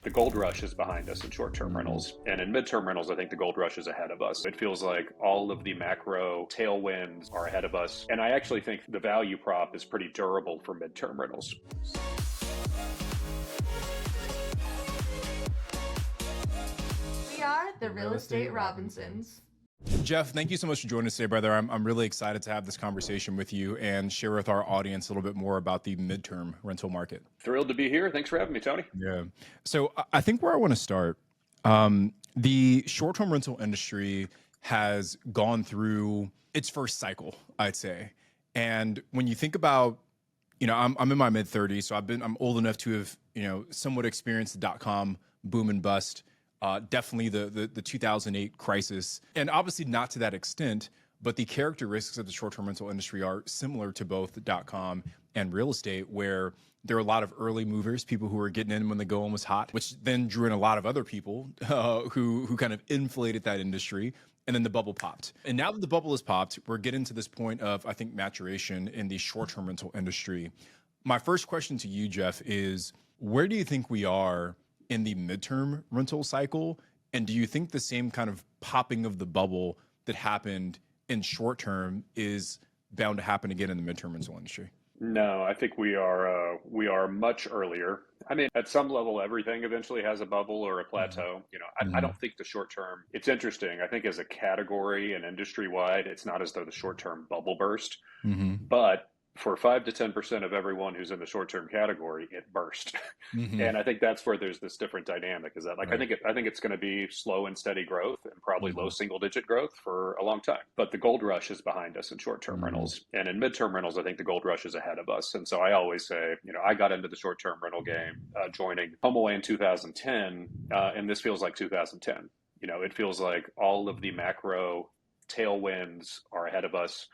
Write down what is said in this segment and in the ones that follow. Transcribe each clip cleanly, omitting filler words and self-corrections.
The gold rush is behind us in short-term rentals. And in midterm rentals, I think the gold rush is ahead of us. It feels like all of the macro tailwinds are ahead of us. And I actually think the value prop is pretty durable for midterm rentals. We are the Real Estate Robinsons. Jeff, thank you so much for joining us today, brother. I'm really excited to have this conversation with you and share with our audience a little bit more about the midterm rental market. Thrilled to be here. Thanks for having me, Tony. Yeah. So I think where I want to start, the short-term rental industry has gone through its first cycle, I'd say. And when you think about, I'm in my mid-30s, so I'm old enough to have, somewhat experienced the dot-com boom and bust. Definitely the 2008 crisis, and obviously not to that extent, but the characteristics of the short-term rental industry are similar to both the dot-com and real estate, where there are a lot of early movers, people who were getting in when the going was hot, which then drew in a lot of other people who kind of inflated that industry, and then the bubble popped. And now that the bubble has popped, we're getting to this point of, I think, maturation in the short-term rental industry. My first question to you, Jeff, is where do you think we are in the midterm rental cycle? And do you think the same kind of popping of the bubble that happened in short term is bound to happen again in the midterm rental industry? No, I think we are much earlier. I mean, at some level, everything eventually has a bubble or a plateau. I don't think the short term, it's interesting. I think as a category and industry wide, it's not as though the short term bubble burst, but for 5 to 10% of everyone who's in the short-term category, it burst. And I think that's where there's this different dynamic, is that I think it's going to be slow and steady growth and probably low single-digit growth for a long time. But the gold rush is behind us in short-term rentals. And in midterm rentals, I think the gold rush is ahead of us. And so I always say, I got into the short-term rental game joining HomeAway in 2010, and this feels like 2010. It feels like all of the macro tailwinds are ahead of us.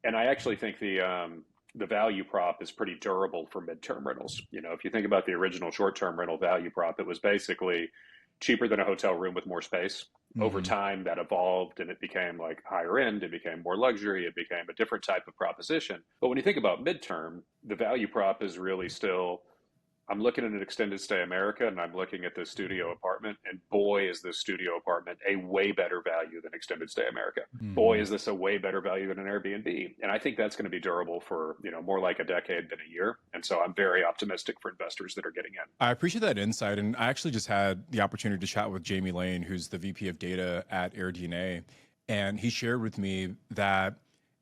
And I actually think the value prop is pretty durable for midterm rentals. If you think about the original short-term rental value prop, it was basically cheaper than a hotel room with more space. Over time, that evolved and it became like higher end, it became more luxury, it became a different type of proposition. But when you think about midterm, the value prop is really still, I'm looking at an extended stay America and I'm looking at this studio apartment, and boy, is this studio apartment a way better value than extended stay America. Boy, is this a way better value than an Airbnb. And I think that's going to be durable for, more like a decade than a year. And so I'm very optimistic for investors that are getting in. I appreciate that insight. And I actually just had the opportunity to chat with Jamie Lane, who's the VP of data at AirDNA. And he shared with me that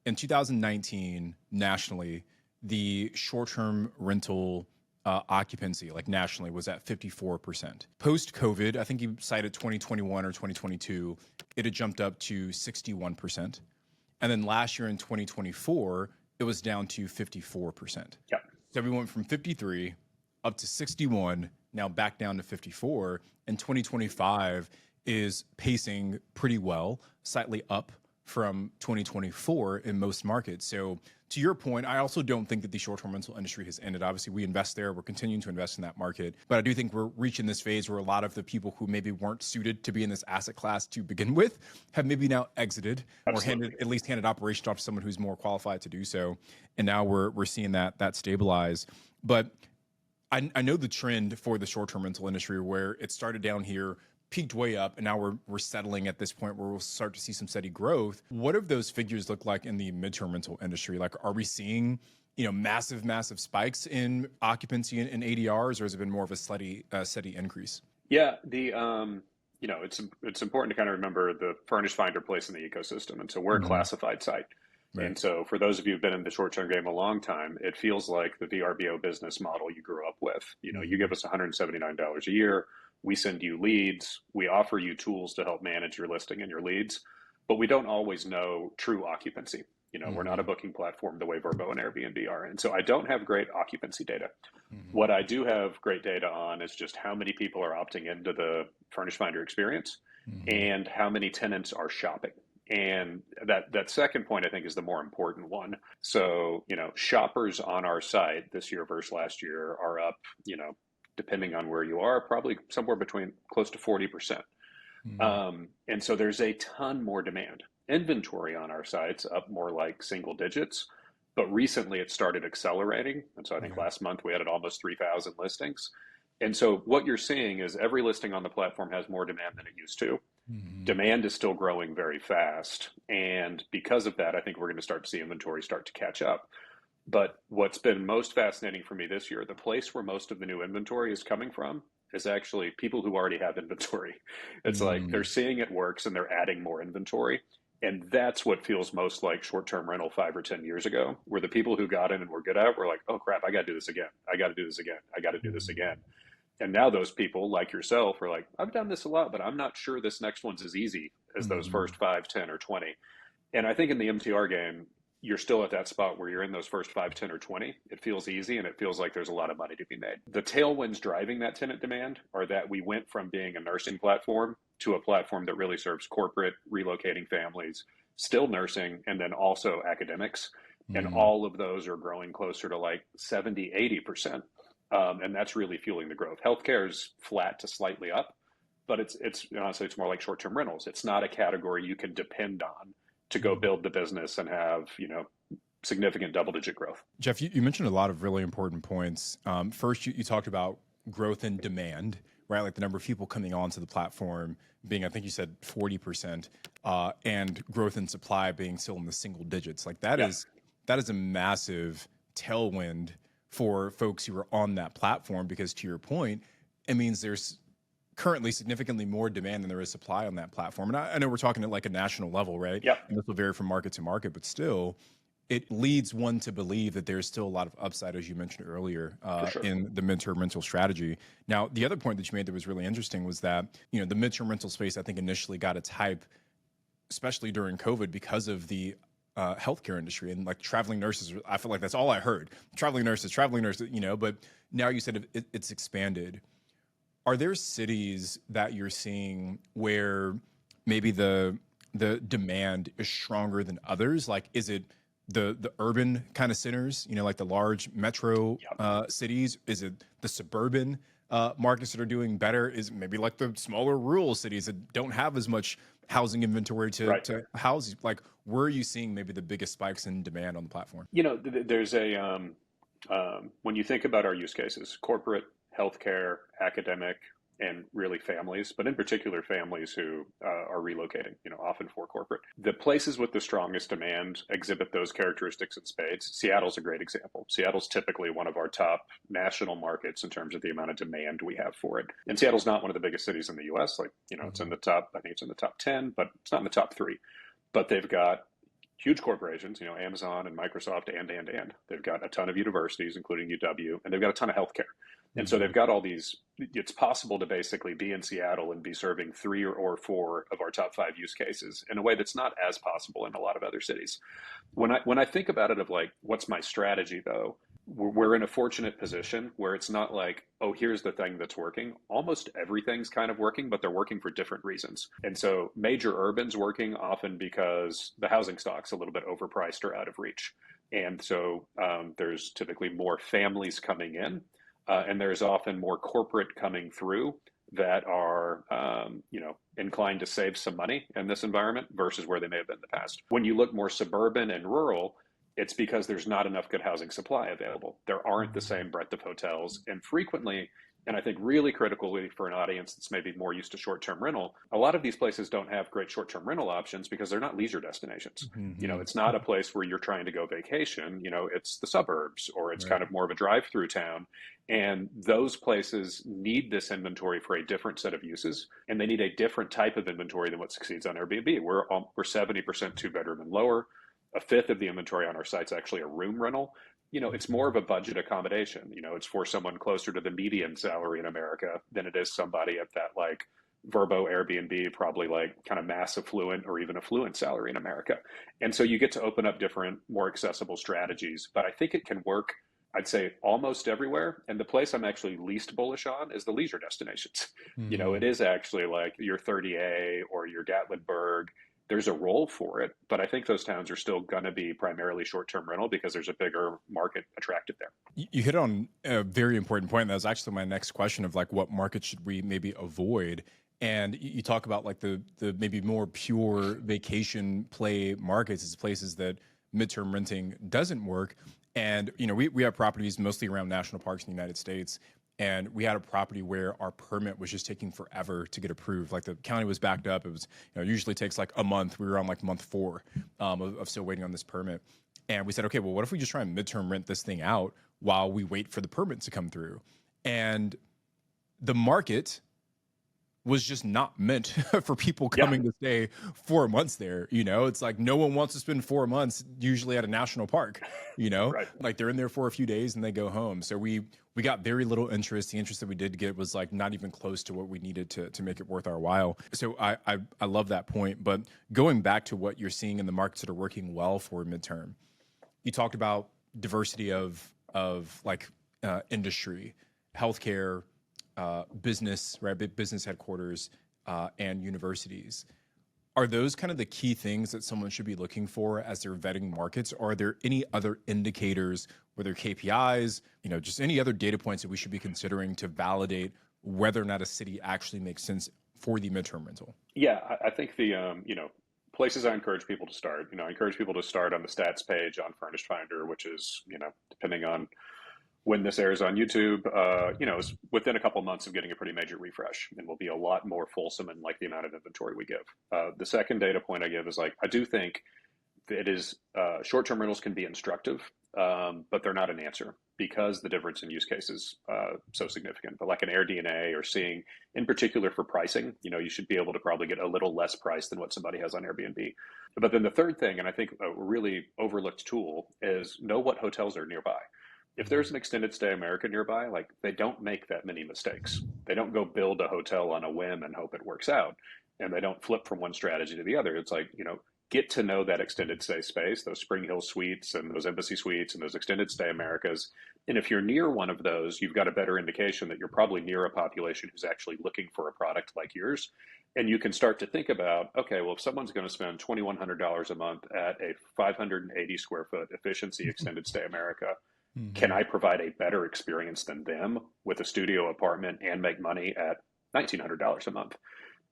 in 2019, nationally, the short-term rental occupancy, like nationally, was at 54%. Post-COVID, I think he cited 2021 or 2022, it had jumped up to 61%. And then last year in 2024, it was down to 54%. Yeah. So we went from 53 up to 61, now back down to 54. And 2025 is pacing pretty well, slightly up from 2024 in most markets. So to your point, I also don't think that the short-term rental industry has ended. Obviously, we invest there. We're continuing to invest in that market. But I do think we're reaching this phase where a lot of the people who maybe weren't suited to be in this asset class to begin with have maybe now exited. Absolutely. Or at least handed operations off to someone who's more qualified to do so. And now we're seeing that stabilize. But I know the trend for the short-term rental industry, where it started down here, peaked way up, and now we're settling at this point where we'll start to see some steady growth. What do those figures look like in the midterm rental industry? Like, are we seeing, massive spikes in occupancy and ADRs, or has it been more of a steady increase? Yeah, it's important to kind of remember the Furnish finder place in the ecosystem. And so we're a classified site. Right. And so for those of you who've been in the short-term game a long time, it feels like the VRBO business model you grew up with. You give us $179 a year. We send you leads. We offer you tools to help manage your listing and your leads, but we don't always know true occupancy. We're not a booking platform the way Vrbo and Airbnb are. And so I don't have great occupancy data. What I do have great data on is just how many people are opting into the Furnish Finder experience and how many tenants are shopping. And that second point, I think, is the more important one. So, shoppers on our site this year versus last year are up, depending on where you are, probably somewhere between close to 40%. And so there's a ton more demand. Inventory on our sites up more like single digits, but recently it started accelerating. And so I think last month we had almost 3,000 listings. And so what you're seeing is every listing on the platform has more demand than it used to. Mhm. Demand is still growing very fast. And because of that, I think we're going to start to see inventory start to catch up. But what's been most fascinating for me this year, the place where most of the new inventory is coming from is actually people who already have inventory. It's like they're Mm. seeing it works and they're adding more inventory. And that's what feels most like short-term rental 5 or 10 years ago, where the people who got in and were good at it were like, oh crap, I got to do this again. I got to do this again. I got to do this again. Mm. And now those people, like yourself, are like, I've done this a lot, but I'm not sure this next one's as easy as those Mhm. first 5, 10, or 20. And I think in the MTR game, you're still at that spot where you're in those first 5, 10, or 20. It feels easy and it feels like there's a lot of money to be made. The tailwinds driving that tenant demand are that we went from being a nursing platform to a platform that really serves corporate, relocating families, still nursing, and then also academics. And Mm. all of those are growing closer to like 70, 80%. And that's really fueling the growth. Healthcare is flat to slightly up, but it's honestly, it's more like short-term rentals. It's not a category you can depend on to go Mm. build the business and have, significant double-digit growth. Jeff, you mentioned a lot of really important points. First, you talked about growth in demand, right? Like the number of people coming onto the platform being, I think you said 40%, and growth in supply being still in the single digits. Like Yeah. that is a massive tailwind for folks who are on that platform because, to your point, it means there's currently significantly more demand than there is supply on that platform. And I know we're talking at like a national level, right? Yep. And this will vary from market to market, but still, it leads one to believe that there's still a lot of upside, as you mentioned earlier, For sure. in the midterm rental strategy. Now, the other point that you made that was really interesting was that the midterm rental space, I think, initially got its hype, especially during COVID, because of the healthcare industry and like traveling nurses. I feel like that's all I heard: traveling nurses, traveling nurses. But now you said it's expanded. Are there cities that you're seeing where maybe the demand is stronger than others? Like, is it the urban kind of centers, like the large metro Yep. cities? Is it the suburban markets that are doing better? Is it maybe like the smaller rural cities that don't have as much housing inventory to Right. house? Like, where are you seeing maybe the biggest spikes in demand on the platform? There's when you think about our use cases, corporate, healthcare, academic, and really families, but in particular families who are relocating, often for corporate. The places with the strongest demand exhibit those characteristics in spades. Seattle's a great example. Seattle's typically one of our top national markets in terms of the amount of demand we have for it. And Seattle's not one of the biggest cities in the US. Like, it's in Mhm. the top, I think it's in the top 10, but it's not in the top three. But they've got huge corporations, Amazon and Microsoft, and they've got a ton of universities, including UW, and they've got a ton of healthcare. And so they've Mhm. got all these. It's possible to basically be in Seattle and be serving three or four of our top five use cases in a way that's not as possible in a lot of other cities. When I think about it, of like, what's my strategy though? We're in a fortunate position where it's not like, oh, here's the thing that's working. Almost everything's kind of working, but they're working for different reasons. And so major urban's working often because the housing stock's a little bit overpriced or out of reach. And so there's typically more families coming in, and there's often more corporate coming through that are, inclined to save some money in this environment versus where they may have been in the past. When you look more suburban and rural, it's because there's not enough good housing supply available. There aren't the Mhm. same breadth of hotels. And frequently, and I think really critically for an audience that's maybe more used to short term rental, a lot of these places don't have great short term rental options because they're not leisure destinations. Mhm. It's not a place where you're trying to go vacation. It's the suburbs or it's Right. kind of more of a drive through town. And those places need this inventory for a different set of uses, and they need a different type of inventory than what succeeds on Airbnb. We're 70% two bedroom and lower. A fifth of the inventory on our site's actually a room rental. It's more of Mhm. a budget accommodation. It's for someone closer to the median salary in America than it is somebody at that like Verbo Airbnb, probably like kind of mass affluent or even affluent salary in America. And so you get to open up different, more accessible strategies. But I think it can work, I'd say, almost everywhere. And the place I'm actually least bullish on is the leisure destinations. It Mhm. is actually like your 30A or your Gatlinburg. There's a role for it, but I think those towns are still going to be primarily short-term rental because there's a bigger market attracted there. You hit on a very important point. That was actually my next question of like, what markets should we maybe avoid? And you talk about like the maybe more pure vacation play markets as places that midterm renting doesn't work. And we have properties mostly around national parks in the United States. and we had a property where our permit was just taking forever to get approved. Like the county was backed up. It was, usually takes like a month. We were on like month 4 of still waiting on this permit. And we said, okay, well, what if we just try and midterm rent this thing out while we wait for the permit to come through? And the market was just not meant for people coming to stay 4 months there. It's like no one wants to spend 4 months usually at a national park, Right. like they're in there for a few days and they go home. So we got very little interest. The interest that we did get was like not even close to what we needed to make it worth our while. So I love that point. But going back to what you're seeing in the markets that are working well for midterm, you talked about diversity of like industry, healthcare, business, right? Big business headquarters, and universities. Are those kind of the key things that someone should be looking for as they're vetting markets? Or are there any other indicators, whether KPIs, just any other data points that we should be considering to validate whether or not a city actually makes sense for the midterm rental? Yeah, I think the places I encourage people to start. I encourage people to start on the stats page on Furnish Finder, which is depending on when this airs on YouTube, is within a couple months of getting a pretty major refresh, and will be a lot more fulsome in like the amount of inventory we give. The second data point I give is like I do think it is short-term rentals can be instructive, but they're not an answer because the difference in use cases so significant. But like an AirDNA or seeing, in particular for pricing, you should be able to probably get a little less price than what somebody has on Airbnb. But then the third thing, and I think a really overlooked tool, is know what hotels are nearby. If there's an extended stay America nearby, like they don't make that many mistakes. They don't go build a hotel on a whim and hope it works out. And they don't flip from one strategy to the other. It's like, get to know that extended stay space, those Spring Hill suites and those Embassy suites and those extended stay Americas. And if you're near one of those, you've got a better indication that you're probably near a population who's actually looking for a product like yours. And you can start to think about, okay, well, if someone's going to spend $2,100 a month at a 580 square foot efficiency extended stay America, can I provide a better experience than them with a studio apartment and make money at $1,900 a month?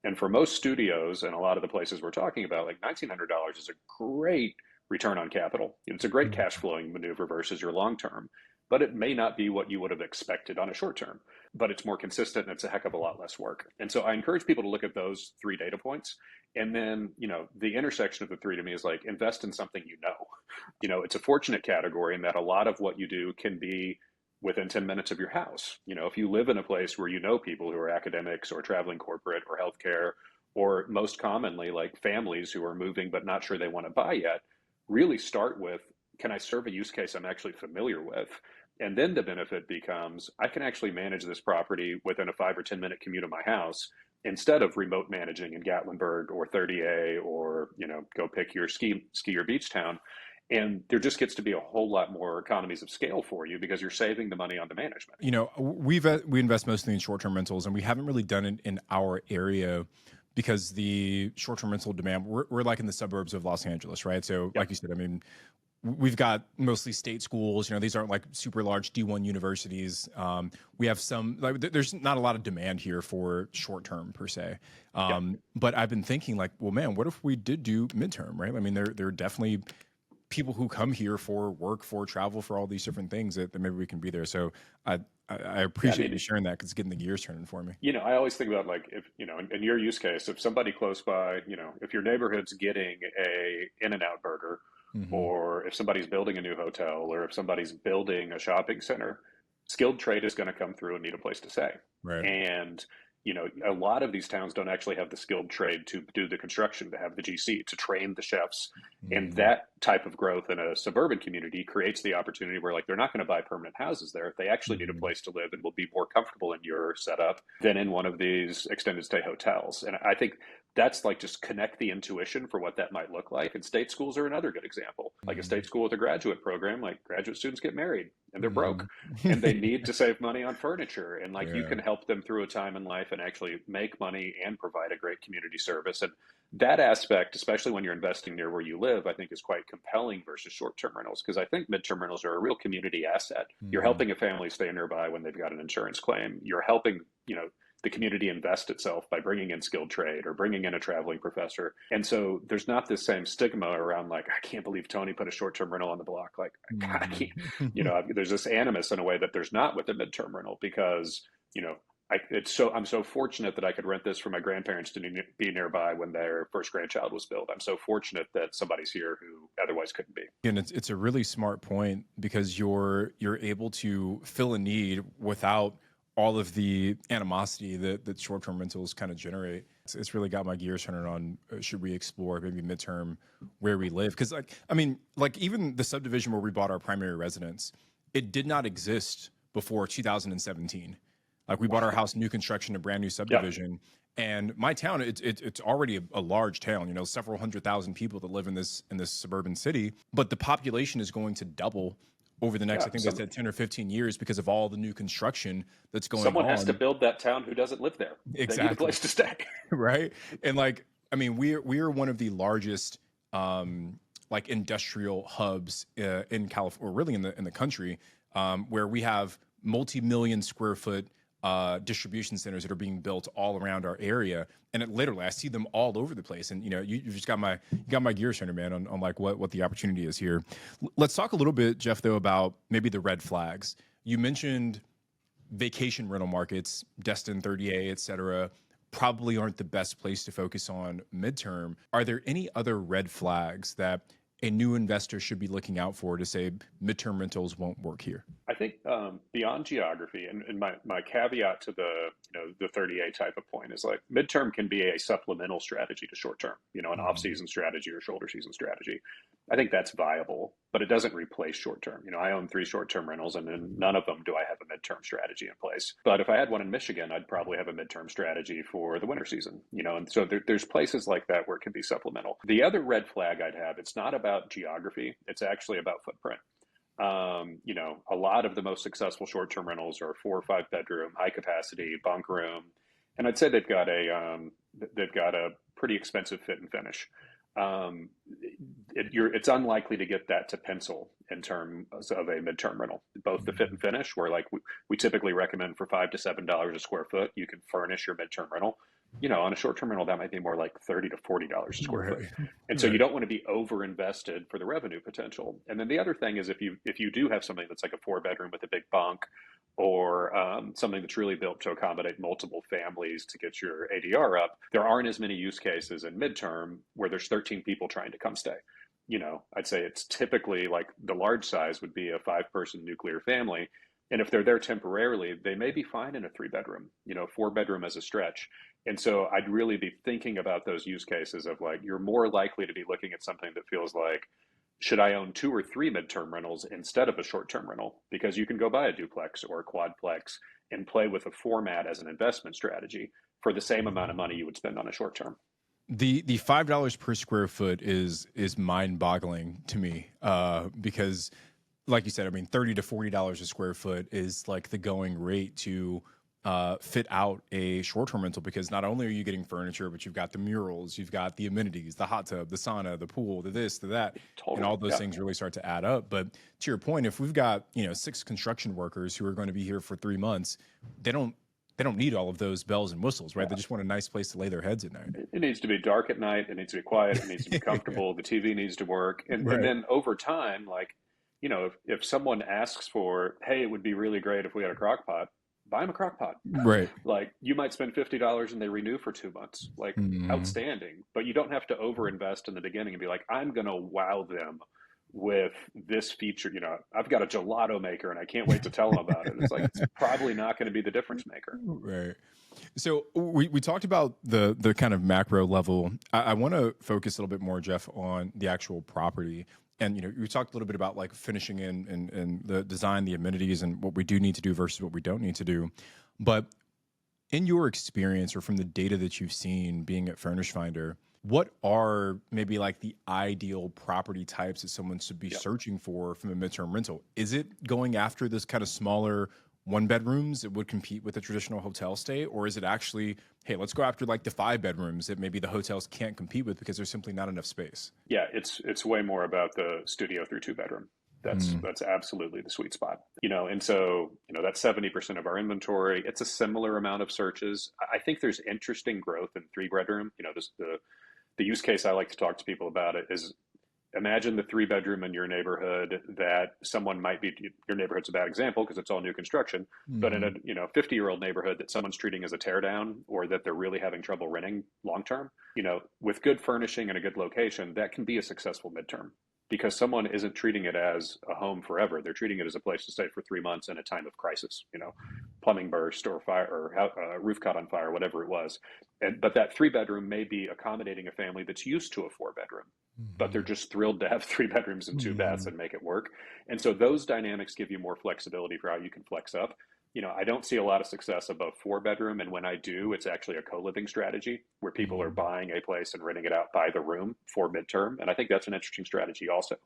And for most studios and a lot of the places we're talking about, like $1,900 is a great return on capital. It's a great cash flowing maneuver versus your long term, but it may not be what you would have expected on a short term, but it's more consistent and it's a heck of a lot less work. And so I encourage people to look at those 3 data points. And then, the intersection of the 3 to me is like invest in something it's a fortunate category in that a lot of what you do can be within 10 minutes of your house. If you live in a place where people who are academics or traveling corporate or healthcare, or most commonly like families who are moving but not sure they want to buy yet, really start with, can I serve a use case I'm actually familiar with? And then the benefit becomes, I can actually manage this property within a 5 or 10 minute commute of my house instead of remote managing in Gatlinburg or 30A or, go pick your ski or beach town. And there just gets to be a whole lot more economies of scale for you because you're saving the money on the management. We invest mostly in short-term rentals, and we haven't really done it in our area because the short-term rental demand, we're like in the suburbs of Los Angeles, right? So like you said, I mean, we've got mostly state schools. These aren't like super large D1 universities. We have some, like, there's not a lot of demand here for short-term per se. But I've been thinking like, well, man, what if we did do midterm, right? I mean, there are definitely people who come here for work, for travel, for all these different things that maybe we can be there. So I appreciate you sharing that because it's getting the gears turning for me. I always think about like if, in your use case, if somebody close by, if your neighborhood's getting a In-N-Out burger, or if somebody's building a new hotel, or if somebody's building a shopping center, skilled trade is going to come through and need a place to stay. Right. And a lot of these towns don't actually have the skilled trade to do the construction, to have the GC, to train the chefs. And that type of growth in a suburban community creates the opportunity where like they're not going to buy permanent houses there. They actually need a place to live and will be more comfortable in your setup than in one of these extended stay hotels. And I think that's like just connect the intuition for what that might look like. And state schools are another good example. Like a state school with a graduate program, like graduate students get married and they're broke and they need to save money on furniture. And like you can help them through a time in life and actually make money and provide a great community service. And that aspect, especially when you're investing near where you live, I think is quite compelling versus short-term rentals, because I think midterm rentals are a real community asset. You're helping a family stay nearby when they've got an insurance claim. You're helping, the community invest itself by bringing in skilled trade or bringing in a traveling professor. And so there's not this same stigma around like, I can't believe Tony put a short-term rental on the block. Like, I can't, there's this animus in a way that there's not with the midterm rental because, I'm so fortunate that I could rent this for my grandparents to be nearby when their first grandchild was built. I'm so fortunate that somebody's here who otherwise couldn't be. And it's a really smart point because you're able to fill a need without all of the animosity that short-term rentals kind of generate. It's really got my gears turning on. Should we explore maybe midterm where we live? Because even the subdivision where we bought our primary residence, it did not exist before 2017. Like we bought our house, new construction, a brand new subdivision. Yeah. And my town, it's already a large town, several 100,000 people that live in this suburban city, but the population is going to double over the next, I think they said 10 or 15 years because of all the new construction that's going on. Someone has to build that town who doesn't live there. Exactly. They need a place to stay. Right. And we are one of the largest industrial hubs in California, or really in the country, where we have multi-million square foot distribution centers that are being built all around our area, and literally I see them all over the place. And you've just got my gears turning, man, on like what the opportunity is here. Let's talk a little bit, Jeff, though, about maybe the red flags. You mentioned vacation rental markets, Destin 30A, et cetera, probably aren't the best place to focus on midterm. Are there any other red flags that a new investor should be looking out for to say midterm rentals won't work here? I think beyond geography, and my caveat to the 30A type of point is like midterm can be a supplemental strategy to short term, an off-season strategy or shoulder season strategy. I think that's viable, but it doesn't replace short term. I own 3 short-term rentals, and in none of them do I have a midterm strategy in place. But if I had one in Michigan, I'd probably have a midterm strategy for the winter season. And so there's places like that where it can be supplemental. The other red flag I'd have, it's not about geography; it's actually about footprint. A lot of the most successful short-term rentals are 4 or 5 bedroom, high capacity, bunk room, and I'd say they've got a pretty expensive fit and finish. It's unlikely to get that to pencil in terms of a midterm rental. Both the fit and finish, where like we typically recommend for $5 to $7 a square foot, you can furnish your midterm rental. On a short-term rental, that might be more like $30 to $40 a square foot. And so you don't want to be over-invested for the revenue potential. And then the other thing is if you do have something that's like a 4-bedroom with a big bunk, or something that's really built to accommodate multiple families to get your ADR up, there aren't as many use cases in midterm where there's 13 people trying to come stay. I'd say it's typically like the large size would be a 5-person nuclear family. And if they're there temporarily, they may be fine in a 3-bedroom, 4-bedroom as a stretch. And so I'd really be thinking about those use cases of like, you're more likely to be looking at something that feels like, should I own 2 or 3 midterm rentals instead of a short-term rental? Because you can go buy a duplex or a quadplex and play with a format as an investment strategy for the same amount of money you would spend on a short term. The $5 per square foot is mind-boggling to me because, like you said, $30 to $40 a square foot is like the going rate to fit out a short-term rental, because not only are you getting furniture, but you've got the murals, you've got the amenities, the hot tub, the sauna, the pool, the this, the that, and all those things really start to add up. But to your point, if we've got 6 construction workers who are going to be here for 3 months, they don't need all of those bells and whistles, right? They just want a nice place to lay their heads at night. It needs to be dark at night. It needs to be quiet. It needs to be comfortable. The TV needs to work. And then over time, if someone asks for, hey, it would be really great if we had a crock pot, buy them a crock pot. Right. Like you might spend $50 and they renew for 2 months. Like outstanding. But you don't have to overinvest in the beginning and be like, I'm going to wow them with this feature. I've got a gelato maker and I can't wait to tell them about it. It's like, it's probably not going to be the difference maker. Right. So we talked about the kind of macro level. I want to focus a little bit more, Jeff, on the actual property. And, we talked a little bit about like finishing in the design, the amenities, and what we do need to do versus what we don't need to do. But in your experience, or from the data that you've seen being at Furnish Finder, what are maybe like the ideal property types that someone should be searching for from a midterm rental? Is it going after this kind of smaller 1-bedrooms that would compete with a traditional hotel stay? Or is it actually, hey, let's go after like the 5-bedrooms that maybe the hotels can't compete with because there's simply not enough space? Yeah, it's way more about the studio through 2-bedroom. Mm. That's absolutely the sweet spot. And so, that's 70% of our inventory. It's a similar amount of searches. I think there's interesting growth in three bedroom. The use case I like to talk to people about it is, imagine the three bedroom in your neighborhood that someone might be, your neighborhood's a bad example because it's all new construction, but in a, Mhm. 50-year-old neighborhood that someone's treating as a tear down, or that they're really having trouble renting long term, with good furnishing and a good location, that can be a successful midterm, because someone isn't treating it as a home forever. They're treating it as a place to stay for 3 months in a time of crisis, plumbing burst or fire, or roof caught on fire, whatever it was. But that three bedroom may be accommodating a family that's used to a four bedroom, but they're Mhm. just thrilled to have three bedrooms and two baths Mhm. and make it work. And so those dynamics give you more flexibility for how you can flex up. I don't see a lot of success above four bedroom. And when I do, it's actually a co-living strategy where people are Mhm. buying a place and renting it out by the room for midterm. And I think that's an interesting strategy also.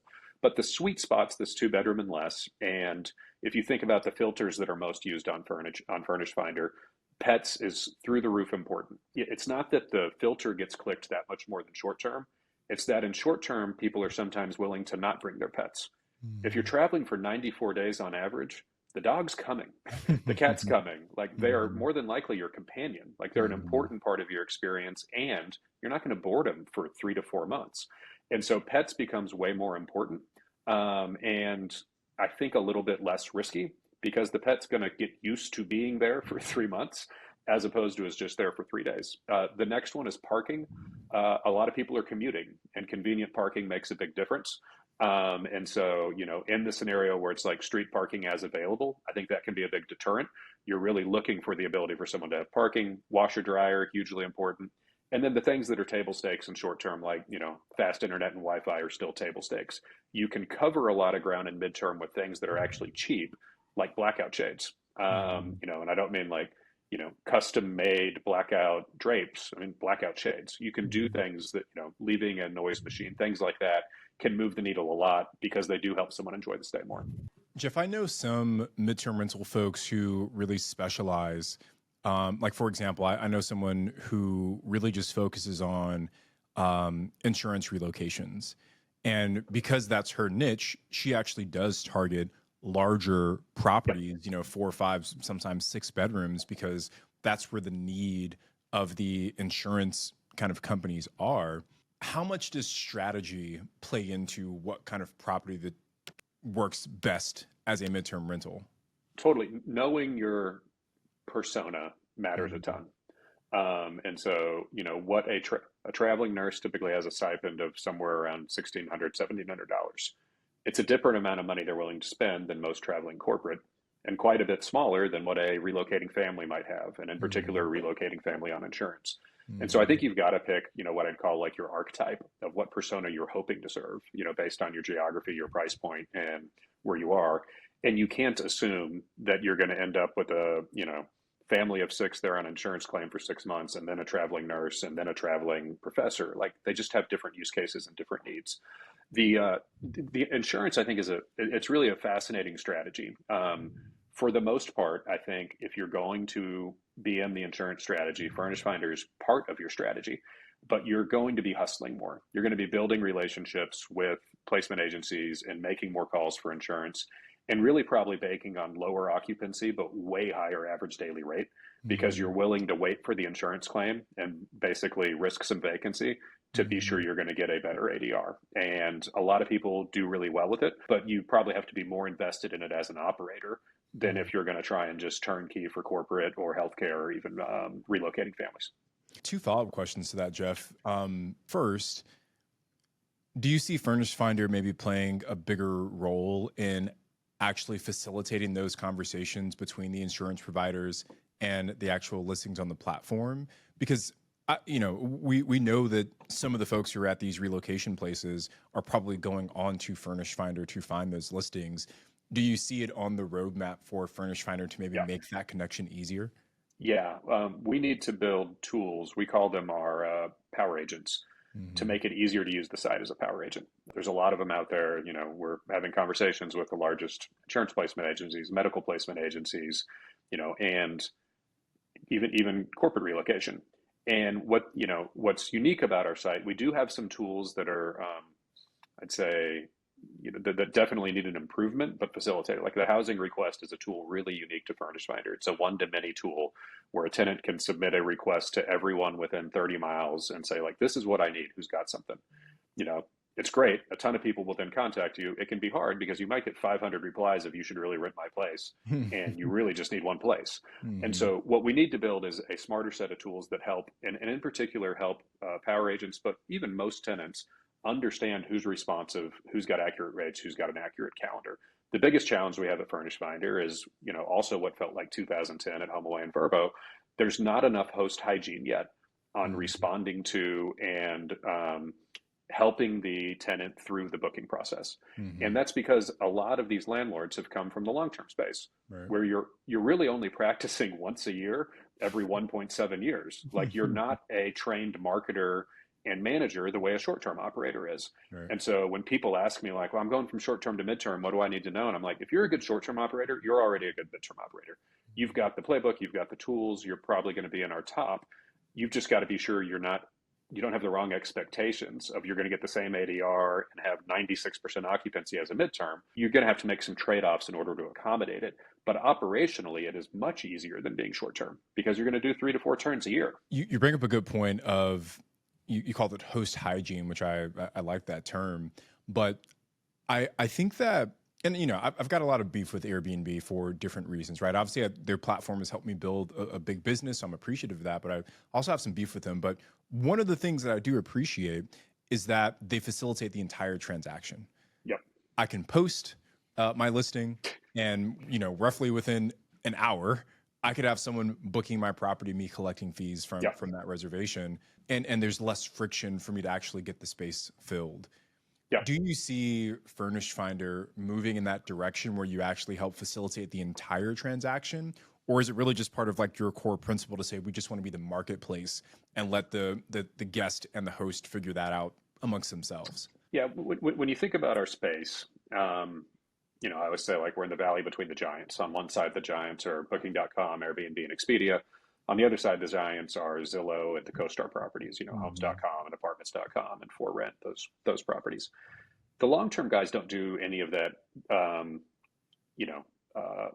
But the sweet spot's this two bedroom and less. And if you think about the filters that are most used on Furnish Finder, pets is through the roof important. It's not that the filter gets clicked that much more than short term. It's that in short term, people are sometimes willing to not bring their pets. If you're Mhm. traveling for 94 days on average, the dog's coming, the cat's coming. Like, they are Mhm. more than likely your companion. Like, they're an Mhm. important part of your experience, and you're not going to board them for 3 to 4 months. And so pets becomes way more important. And I think a little bit less risky, because the pet's going to get used to being there for 3 months as opposed to is just there for 3 days. The next one is parking. A lot of people are commuting, and convenient parking makes a big difference. And so, in the scenario where it's like street parking as available, I think that can be a big deterrent. You're really looking for the ability for someone to have parking, washer, dryer, hugely important. And then the things that are table stakes and short term, like, fast internet and Wi Fi, are still table stakes. You can cover a lot of ground in midterm with things that are actually cheap, like blackout shades. Mhm. And I don't mean like, custom made blackout drapes. I mean, blackout shades. You can do Mhm. things that, leaving a noise machine, things like that can move the needle a lot, because they do help someone enjoy the stay more. Jeff, I know some midterm rental folks who really specialize. Like, for example, I know someone who really just focuses on insurance relocations. And because that's her niche, she actually does target larger Yep. properties, four or five, sometimes six bedrooms, because that's where the need of the insurance kind of companies are. How much does strategy play into what kind of property that works best as a midterm rental? Totally. Knowing your persona matters a Mhm. ton. And so, what a traveling nurse typically has a stipend of somewhere around $1,600, $1,700. It's a different amount of money they're willing to spend than most traveling corporate, and quite a bit smaller than what a relocating family might have, and in particular, Mhm. a relocating family on insurance. And so I Mhm. think you've got to pick, what I'd call like your archetype of what persona you're hoping to serve, based on your geography, your price point, and where you are. And you can't assume that you're going to end up with a, family of six there on insurance claim for 6 months, and then a traveling nurse, and then a traveling professor. Like, they just have different use cases and different needs. The insurance, I think, it's really a fascinating strategy. For the most part, I think if you're going to be in the insurance strategy, Furnish Finder is part of your strategy, but you're going to be hustling more. You're going to be building relationships with placement agencies and making more calls for insurance, and really probably banking on lower occupancy but way higher average daily rate, because you're Mhm. willing to wait for the insurance claim and basically risk some vacancy to be sure Mhm. you're going to get a better ADR. And a lot of people do really well with it, but you probably have to be more invested in it as an operator than Mhm. if you're going to try and just turnkey for corporate or healthcare, or even relocating families. Two follow-up questions to that, Jeff. First, do you see Furnish Finder maybe playing a bigger role in actually facilitating those conversations between the insurance providers and the actual listings on the platform? Because we know that some of the folks who are at these relocation places are probably going on to Furnish Finder to find those listings. Do you see it on the roadmap for Furnish Finder to maybe Yeah. make that connection easier? Yeah. We need to build tools. We call them our power agents, to Hmm. make it easier to use the site as a power agent. There's a lot of them out there. We're having conversations with the largest insurance placement agencies, medical placement agencies, and even corporate relocation. And what's unique about our site, we do have some tools that are, I'd say, that definitely need an improvement, but facilitate it. Like the housing request is a tool really unique to Furnish Finder. It's a one-to-many tool where a tenant can submit a request to everyone within 30 miles and say, like, this is what I need. Who's got something? You know, it's great. A ton of people will then contact you. It can be hard because you might get 500 replies of you should really rent my place, and you really just need one place. And Mhm. so what we need to build is a smarter set of tools that help, and in particular help power agents, but even most tenants understand who's responsive, who's got accurate rates, who's got an accurate calendar. The biggest challenge we have at Furnish Finder is, also what felt like 2010 at HomeAway and Verbo. There's not enough host hygiene yet on Mhm. responding to and helping the tenant through the booking process. And Mhm. that's because a lot of these landlords have come from the long-term space Right. where you're really only practicing once a year every 1.7 years. Like you're not a trained marketer and manager the way a short-term operator is. Right. And so when people ask me like, well, I'm going from short-term to midterm, what do I need to know? And I'm like, if you're a good short-term operator, you're already a good midterm operator. You've got the playbook, you've got the tools, you're probably going to be in our top. You've just got to be sure you don't have the wrong expectations of you're going to get the same ADR and have 96% occupancy as a midterm. You're going to have to make some trade-offs in order to accommodate it. But operationally, it is much easier than being short-term because you're going to do 3 to 4 turns a year. You bring up a good point of you called it host hygiene, which I like that term, but I think that, and I've got a lot of beef with Airbnb for different reasons, right? Obviously, their platform has helped me build a big business, so I'm appreciative of that. But I also have some beef with them. But one of the things that I do appreciate is that they facilitate the entire transaction. Yep. I can post my listing, and roughly within an hour, I could have someone booking my property, me collecting fees from Yep. from that reservation, and there's less friction for me to actually get the space filled. Yep. Do you see Furnish Finder moving in that direction where you actually help facilitate the entire transaction? Or is it really just part of like your core principle to say we just want to be the marketplace and let the guest and the host figure that out amongst themselves? Yeah. When you think about our space, I always say like we're in the valley between the giants. On one side, the giants are Booking.com, Airbnb, and Expedia. On the other side, the giants are Zillow and the CoStar properties, Mhm. Homes.com and Apartments.com and For Rent, those properties. The long-term guys don't do any of that, um, you know,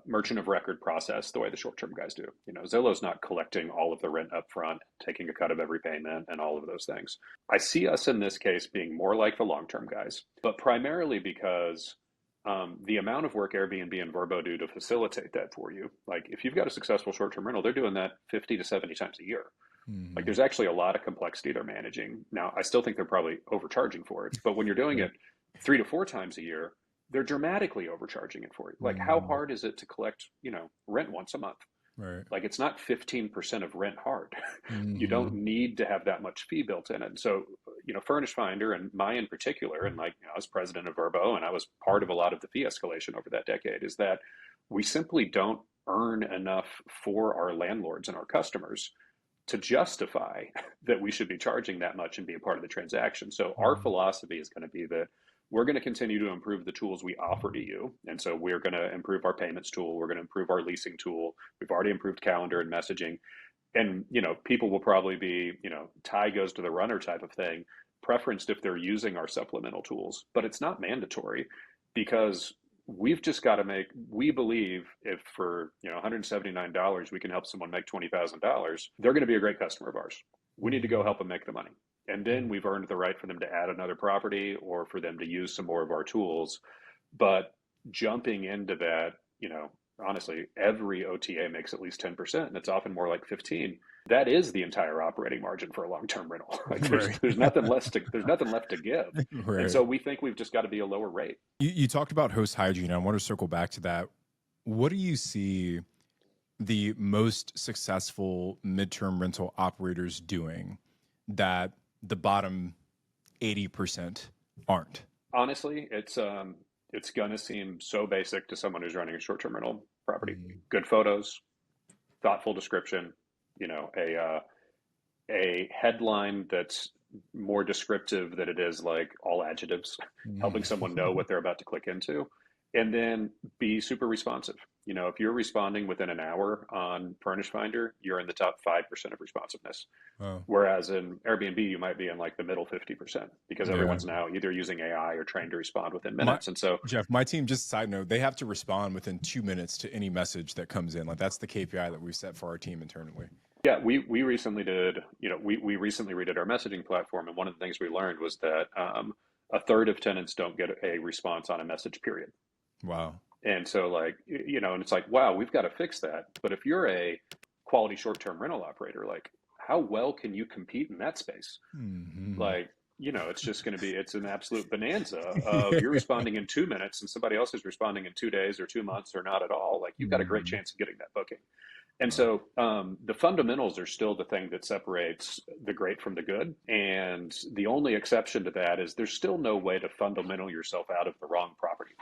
merchant of record process the way the short-term guys do. Zillow's not collecting all of the rent up front, taking a cut of every payment, and all of those things. I see us in this case being more like the long-term guys, but primarily because the amount of work Airbnb and Vrbo do to facilitate that for you, like if you've got a successful short-term rental, they're doing that 50 to 70 times a year. Like Mhm. there's actually a lot of complexity they're managing. Now, I still think they're probably overcharging for it, but when you're doing Right. it 3 to 4 times a year, they're dramatically overcharging it for you. Like how Mhm. hard is it to collect, rent once a month? Right. Like it's not 15% of rent hard. You don't Mhm. need to have that much fee built in it. So, Furnish Finder and my in particular, and like, I was president of Verbo and I was part of a lot of the fee escalation over that decade, is that we simply don't earn enough for our landlords and our customers to justify that we should be charging that much and be a part of the transaction. So our Mhm. philosophy is going to be that we're going to continue to improve the tools we offer to you. And so we're going to improve our payments tool. We're going to improve our leasing tool. We've already improved calendar and messaging. And, people will probably be, tie goes to the runner type of thing, preferenced if they're using our supplemental tools. But it's not mandatory because we've just got to we believe if for $179 we can help someone make $20,000, they're going to be a great customer of ours. We need to go Mhm. help them make the money, and then we've earned the right for them to add another property or for them to use some more of our tools. But jumping into that, honestly, every OTA makes at least 10%, and it's often more like 15. That is the entire operating margin for a long-term rental. Like there's Right. there's nothing less to there's nothing left to give. And Right. so we think we've just got to be a lower rate. You talked about host hygiene. I want to circle back to that. What do you see the most successful midterm rental operators doing that the bottom 80% aren't? Honestly, it's gonna seem so basic to someone who's running a short-term rental property. Mhm. Good photos, thoughtful description, a headline that's more descriptive than it is like all adjectives, helping someone know Mhm. what they're about to click into. and then be super responsive. You know, if you're responding within an hour on Furnish Finder, you're in the top 5% of responsiveness. Wow. Whereas in Airbnb, you might be in like the middle 50% because Yeah. everyone's now either using AI or trained to respond within My minutes. And so, Jeff, my team, just side note, they have to respond within 2 minutes to any message that comes in. Like that's the KPI that we've set for our team internally. yeah, we recently did, you know, we recently redid our messaging platform. And one of the things we learned was that a third of tenants don't get a response on a message period. Wow. And so, like, you know, and it's like, wow, we've got to fix that. But if you're a quality short-term rental operator, like, how well can you compete in that space? Hmm. Like, you know, it's just going to be, it's an absolute bonanza of you're responding in 2 minutes and somebody else is responding in 2 days or 2 months or not at all. Like, you've got a great Mhm. chance of getting that booking. And Wow. so the fundamentals are still the thing that separates the great from the good. And the only exception to that is there's still no way to fundamental yourself out of the wrong property.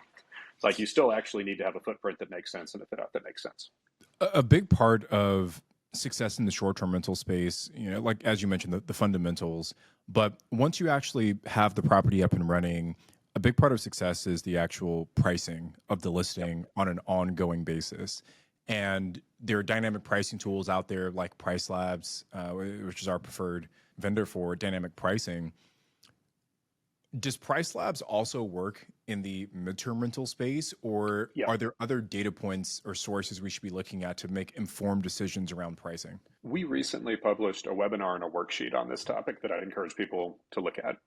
Like you still actually need to have a footprint that makes sense and a fit out that makes sense. A big part of success in the short-term rental space, you know, like as you mentioned, the fundamentals. But once you actually have the property up and running, a big part of success is the actual pricing of the Yep. listing on an ongoing basis. And there are dynamic pricing tools out there like Price Labs, which is our preferred vendor for dynamic pricing. Does Price Labs also work in the midterm rental space, or Yeah. are there other data points or sources we should be looking at to make informed decisions around pricing? We recently published a webinar and a worksheet on this topic that I'd encourage people to look at.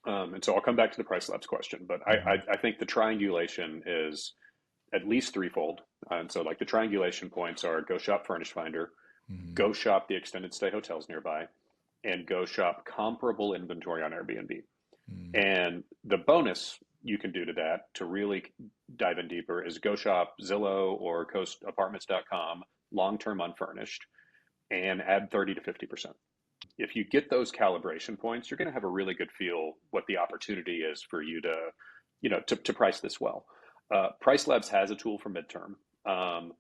And so I'll come back to the Price Labs question, but Hmm. I think the triangulation is at least threefold. And so, like, the triangulation points are go shop Furnish Finder, Hmm. go shop the extended stay hotels nearby, and go shop comparable inventory on Airbnb. Hmm. And the bonus you can do to that to really dive in deeper is go shop Zillow or coastapartments.com long term unfurnished and add 30 to 50%. If you get those calibration points, you're going to have a really good feel what the opportunity is for you to, you know, to price this well. Price Labs has a tool for midterm. Um,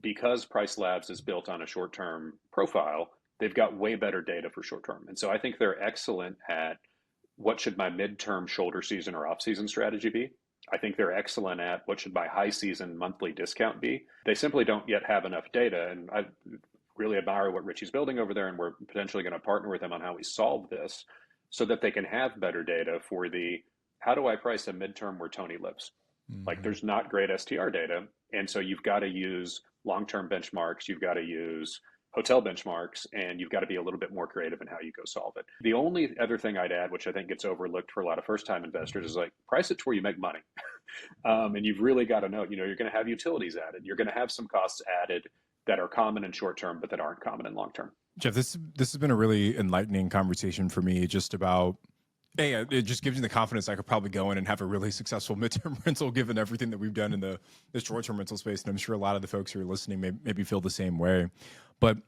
because Price Labs is built on a short term profile, they've got way better data for short term. And so I think they're excellent at what should my midterm shoulder season or off season strategy be. I think they're excellent at what should my high season monthly discount be. They simply don't yet have enough data. And I really admire what Richie's building over there. And we're potentially going to partner with them on how we solve this so that they can have better data for the how do I price a midterm where Tony lives? Like Hmm. there's not great STR data. And so you've got to use long term benchmarks. You've got to use hotel benchmarks, and you've got to be a little bit more creative in how you go solve it. The only other thing I'd add, which I think gets overlooked for a lot of first time investors, is like price it to where you make money. And you've really got to know, you know, you're going to have utilities added, you're going to have some costs added that are common in short term, but that aren't common in long term. Jeff, this has been a really enlightening conversation for me. Just about, hey, it just gives me the confidence I could probably go in and have a really successful midterm rental, given everything that we've done in the short term rental space. And I'm sure a lot of the folks who are listening maybe feel the same way. But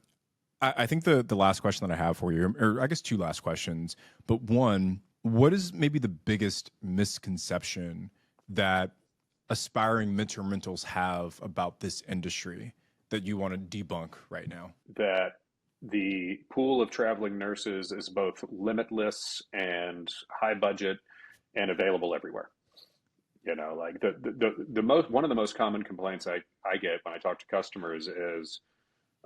I think the last question that I have for you, or I guess two last questions, but one, what is maybe the biggest misconception that aspiring midterm rentals have about this industry that you want to debunk right now? That the pool of traveling nurses is both limitless and high budget and available everywhere. You know, like the most one of the most common complaints I get when I talk to customers is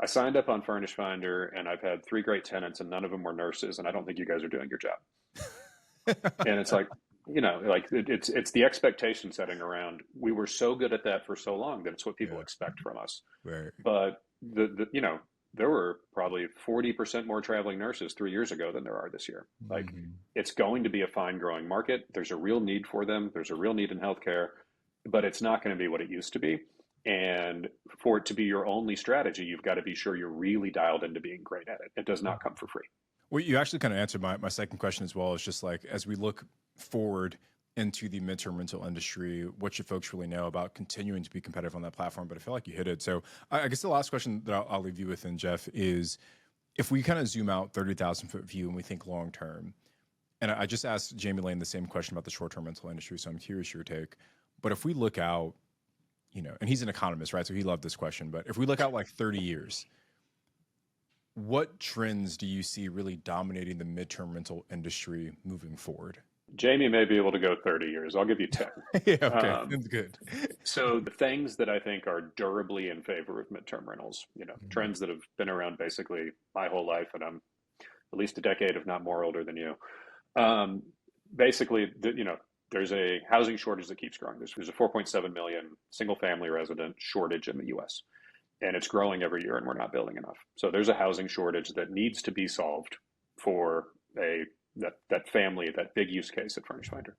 I signed up on Furnish Finder and I've had three great tenants and none of them were nurses and I don't think you guys are doing your job. And it's like, you know, like it's the expectation setting around. We were so good at that for so long that it's what people Yeah, expect from us. right. But the you know, there were probably 40% more traveling nurses 3 years ago than there are this year. Like Hmm. it's going to be a fine growing market. There's a real need for them. There's a real need in healthcare, but it's not going to be what it used to be. And for it to be your only strategy, you've got to be sure you're really dialed into being great at it. It does not come for free. Well, you actually kind of answered my second question as well. It's just like as we look forward into the midterm rental industry, what should folks really know about continuing to be competitive on that platform? But I feel like you hit it. So I guess the last question that I'll leave you with, then, Jeff, is if we kind of zoom out 30,000 foot view and we think long term, and I just asked Jamie Lane the same question about the short term rental industry, so I'm curious your take. But if we look out, you know, and he's an economist, right? So he loved this question. But if we look out like 30 years, what trends do you see really dominating the midterm rental industry moving forward? Jamie may be able to go 30 years. I'll give you 10. Yeah, okay, Um, that's good. so the things that I think are durably in favor of midterm rentals, trends that have been around basically my whole life, and I'm at least a decade, if not more, older than you. Um, basically, there's a housing shortage that keeps growing. There's a 4.7 million single family resident shortage in the US, and it's growing every year, and we're not building enough. So there's a housing shortage that needs to be solved for that family, that big use case at Furnish Finder.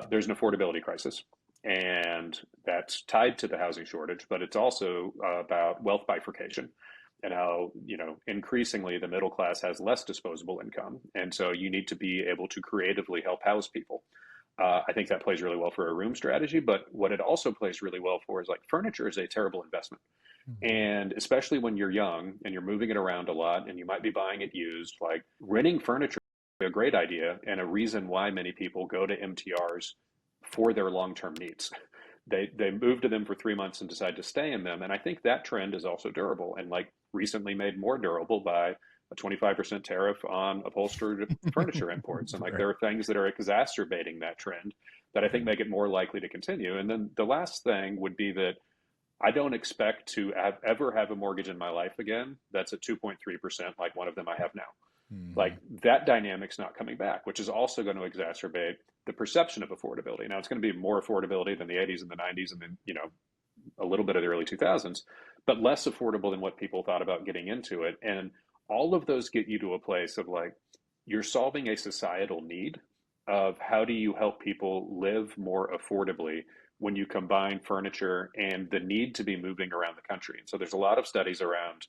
There's an affordability crisis, and that's tied to the housing shortage, but it's also about wealth bifurcation and how increasingly the middle class has less disposable income, and so you need to be able to creatively help house people. I think that plays really well for a room strategy, but what it also plays really well for is like furniture is a terrible investment. And especially when you're young and you're moving it around a lot and you might be buying it used, like renting furniture is a great idea and a reason why many people go to MTRs for their long-term needs. They move to them for 3 months and decide to stay in them. And I think that trend is also durable and like recently made more durable by a 25% tariff on upholstered furniture imports. And like there are things that are exacerbating that trend that I think make it more likely to continue. And then the last thing would be that I don't expect to ever have a mortgage in my life again that's at 2.3%, like one of them I have now. Like that dynamic's not coming back, which is also going to exacerbate the perception of affordability. Now it's going to be more affordability than the 80s and the 90s and then, a little bit of the early 2000s, but less affordable than what people thought about getting into it. And all of those get you to a place of like, you're solving a societal need of how do you help people live more affordably when you combine furniture and the need to be moving around the country. And so there's a lot of studies around,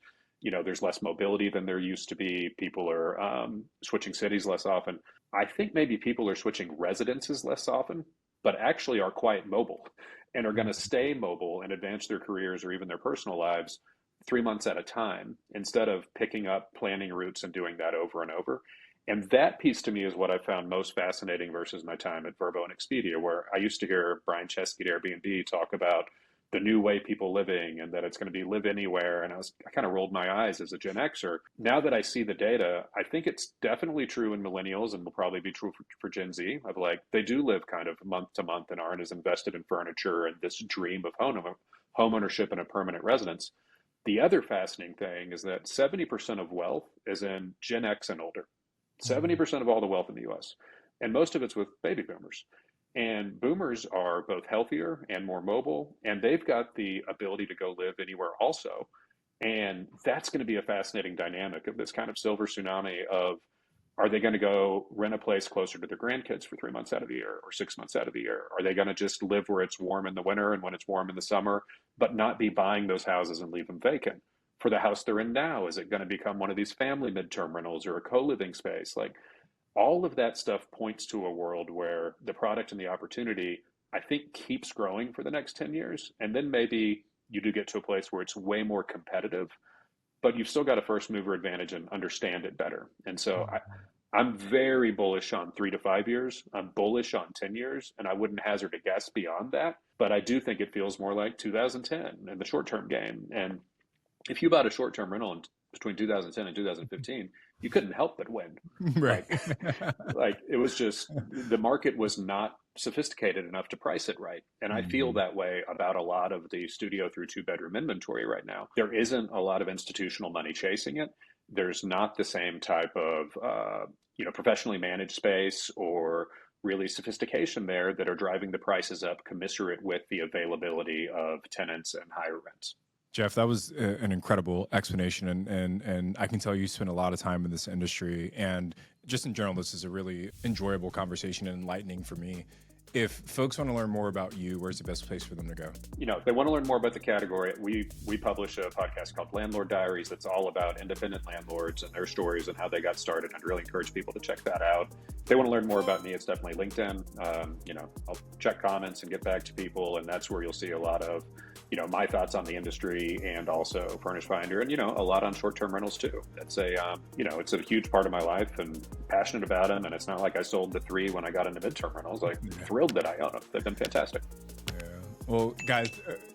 there's less mobility than there used to be. People are switching cities less often. I think maybe people are switching residences less often, but actually are quite mobile and are going to stay mobile and advance their careers or even their personal lives 3 months at a time instead of picking up planning routes and doing that over and over. And that piece to me is what I found most fascinating versus my time at Vrbo and Expedia, where I used to hear Brian Chesky at Airbnb talk about the new way people living and that it's going to be live anywhere. And I kind of rolled my eyes as a Gen Xer. Now that I see the data, I think it's definitely true in millennials and will probably be true for Gen Z of like, they do live kind of month to month and aren't as invested in furniture and this dream of home ownership and a permanent residence. The other fascinating thing is that 70% of wealth is in Gen X and older. 70% of all the wealth in the US. And most of it's with baby boomers. And boomers are both healthier and more mobile, and they've got the ability to go live anywhere also. And that's going to be a fascinating dynamic of this kind of silver tsunami of are they going to go rent a place closer to their grandkids for 3 months out of the year or 6 months out of the year? Are they going to just live where it's warm in the winter and when it's warm in the summer, but not be buying those houses and leave them vacant? For the house they're in now, is it going to become one of these family midterm rentals or a co-living space? Like all of that stuff points to a world where the product and the opportunity, I think, keeps growing for the next 10 years. And then maybe you do get to a place where it's way more competitive, but you've still got a first mover advantage and understand it better. And so I'm very bullish on 3 to 5 years. I'm bullish on 10 years, and I wouldn't hazard a guess beyond that. But I do think it feels more like 2010 in the short-term game. And if you bought a short-term rental between 2010 and 2015, you couldn't help but win. Right. Like it was just the market was not sophisticated enough to price it right. And I feel that way about a lot of the studio through 2 bedroom inventory right now. There isn't a lot of institutional money chasing it. There's not the same type of professionally managed space or really sophistication there that are driving the prices up commensurate with the availability of tenants and higher rents. Jeff, that was an incredible explanation, and I can tell you spend a lot of time in this industry, and just in general, this is a really enjoyable conversation and enlightening for me. If folks want to learn more about you, where's the best place for them to go? If they want to learn more about the category, we publish a podcast called Landlord Diaries that's all about independent landlords and their stories and how they got started. I'd really encourage people to check that out. If they want to learn more about me, it's definitely LinkedIn. I'll check comments and get back to people, and that's where you'll see a lot of my thoughts on the industry and also Furnish Finder and, a lot on short-term rentals too. It's it's a huge part of my life and passionate about them. And it's not like I sold the 3 when I got into midterm rentals. Like thrilled that I own them. They've been fantastic. Yeah. Well, guys,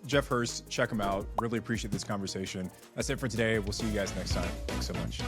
Jeff Hurst, check him out. Really appreciate this conversation. That's it for today. We'll see you guys next time. Thanks so much.